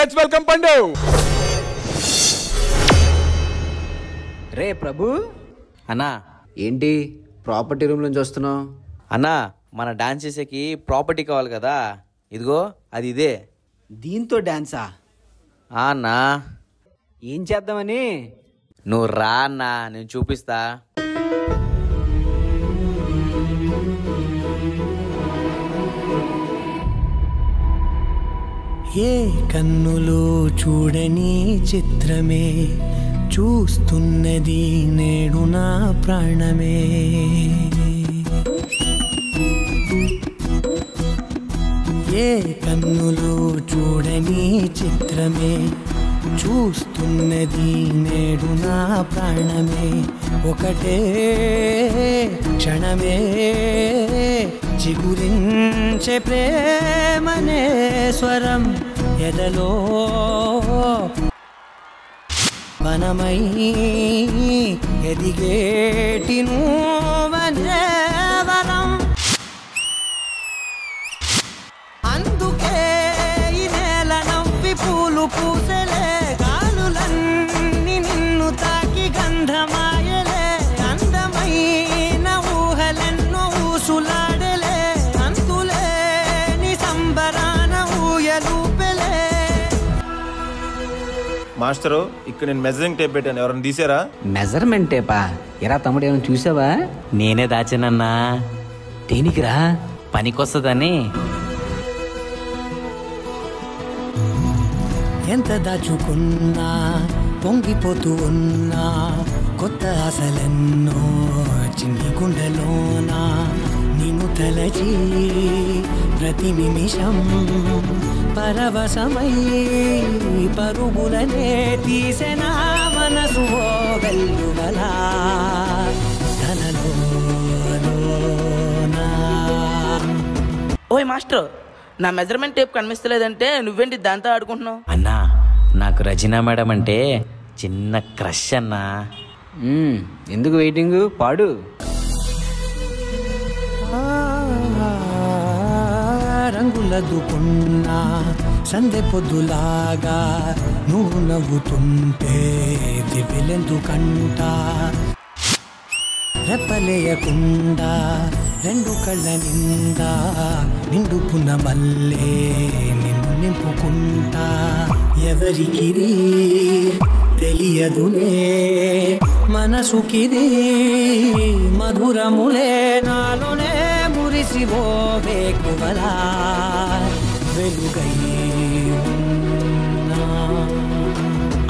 Let's welcome పండు. రే ప్రభు అన్నా, ఏంటి ప్రాపర్టీ రూమ్ నుంచి వస్తున్నావు? అన్నా మన డాన్స్ చేసేకి ప్రాపర్టీ కావాలి కదా, ఇదిగో అది ఇదే. దీంతో డాన్సా? అన్నా ఏం చేద్దామని? నువ్వు రా అన్నా, నేను చూపిస్తా. ఏ కన్నులు చూడని చిత్రమే చూస్తున్నది నేడు నా ప్రాణమే. ఏ కన్నులు చూడని చిత్రమే చూస్తున్నది నేడు నా ప్రాణమే. ఒకటే క్షణమే చిగురించే ప్రేమనే స్వరం ఎదలో వనమై ఎదిగేటి నువ్వనే వరం. అందుకే ఈ నేల నవ్వి పూలు పూసలే, గాలులన్నీ నిన్ను తాకి గంధమాయలే. అందమైన ఊహలెన్నో ఊసులాడలే, అంతులేని సంబరాన ఊయలూపెలే. మాస్టరు, ఇక్కడ నేను మెజరింగ్ టేప్ పెట్టాను, ఎవరైనా తీసారా? మెజర్మెంట్ టేపా? ఎరా తమ్ముడు, ఏమైనా చూసావా? నేనే దాచానన్నా. దేనికిరా? పనికొస్తదని. ఎంత దాచుకున్నా పొంగిపోతూ ఉన్నా, కొత్త ఆశలెన్నో చిన్ని గుండెలోనా. నిన్ను తలచి ప్రతి నిమిషం పరవశమై పరుగులనే తీసెనా మనసు ఓ వెల్లువలా తనలోనా. ఓయ్ మాస్టర్, నా మెజర్మెంట్ టేప్ కనిపిస్తలేదంటే నువ్వేంటి దాంతో ఆడుకుంటున్నావు? అన్నా, నాకు రచనా మేడం అంటే చిన్న క్రష్ అన్నా. ఎందుకు వెయిటింగ్? పాడు. రంగులదుకున్నా సందె పొద్దులాగా నువ్వు నవ్వుతుంటే దివ్యలెందుకంట. రెప్పలేయకుండా రెండు కళ్ళ నిండా నిండుకున్న మల్లే నిన్ను నింపుకుంటా. ఎవరికిది తెలియదులే మనసుకిది మధురములే, నాలోనే మురిసివో వేకువలా వెలుగై ఉన్నా.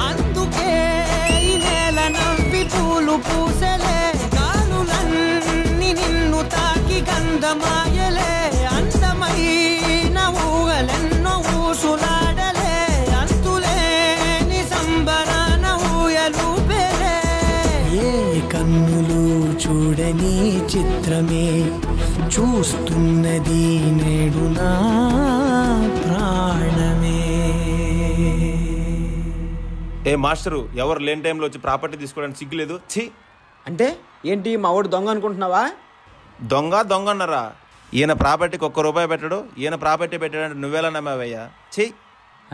అందుకే ఈ నేల నవ్వి పూలు పూసలే, గాలులన్నీ నిన్ను తాకి గంధమాయలే. అందమైన ఊహలెన్నో ఊసులాడలే, అంతులేని సంబరాన ఊయలూపెలే. ఏ కన్నులు చూడని చిత్రమే చూస్తున్నది నేడు నా ప్రాణమే. ఏ మాస్టరు, ఎవరు లేని టైంలో వచ్చి ప్రాపర్టీ తీసుకోవడానికి సిగ్గులేదు? ఛీ! అంటే ఏంటి, మా వాడు దొంగ అనుకుంటున్నావా? దొంగ అన్నారా? ఈయన ప్రాపర్టీకి ₹1 పెట్టడు, ఈయన ప్రాపర్టీ పెట్టాడంటే నువ్వెలా నమ్మావయ్యా? ఛీ!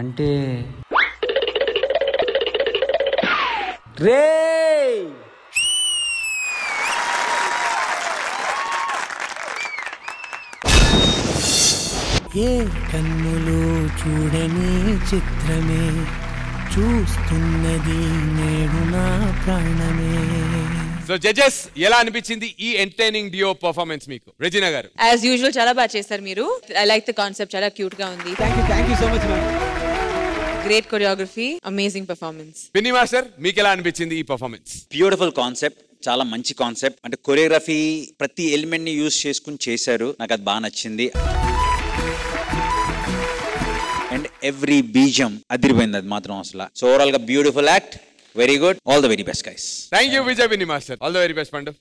అంటే రే ఏ కన్నులు చూడని చిత్రమే చూస్తున్నది నేడు నా ప్రాణమే. సో జడ్జెస్, ఎలా అనిపించింది ఈ ఎంటర్టైనింగ్ డియో పర్ఫార్మెన్స్ మీకు? రెజినా గారు. యాజ్ యూజువల్ చాలా బాగా చేశారు మీరు. ఐ లైక్ ద కాన్సెప్ట్, చాలా క్యూట్ గా ఉంది. Thank you so much ma'am. Great choreography, amazing performance. పిన్ని మాస్టర్, మీకు ఎలా అనిపించింది ఈ పర్ఫార్మెన్స్? బ్యూటిఫుల్ కాన్సెప్ట్, చాలా మంచి కాన్సెప్ట్. అంటే కొరియోగ్రఫీ ప్రతి ఎలిమెంట్ ని యూజ్ చేసుకుని చేశారు, నాకు అది బాగా నచ్చింది. అండ్ ఎవ్రీ బీజం అదిరిపోయింది, అది మాత్రం అసలు. సో ఓవరాల్ గా beautiful act, very good, all the very best guys. Thank you Vijay పిన్ని master, all the very best పండు.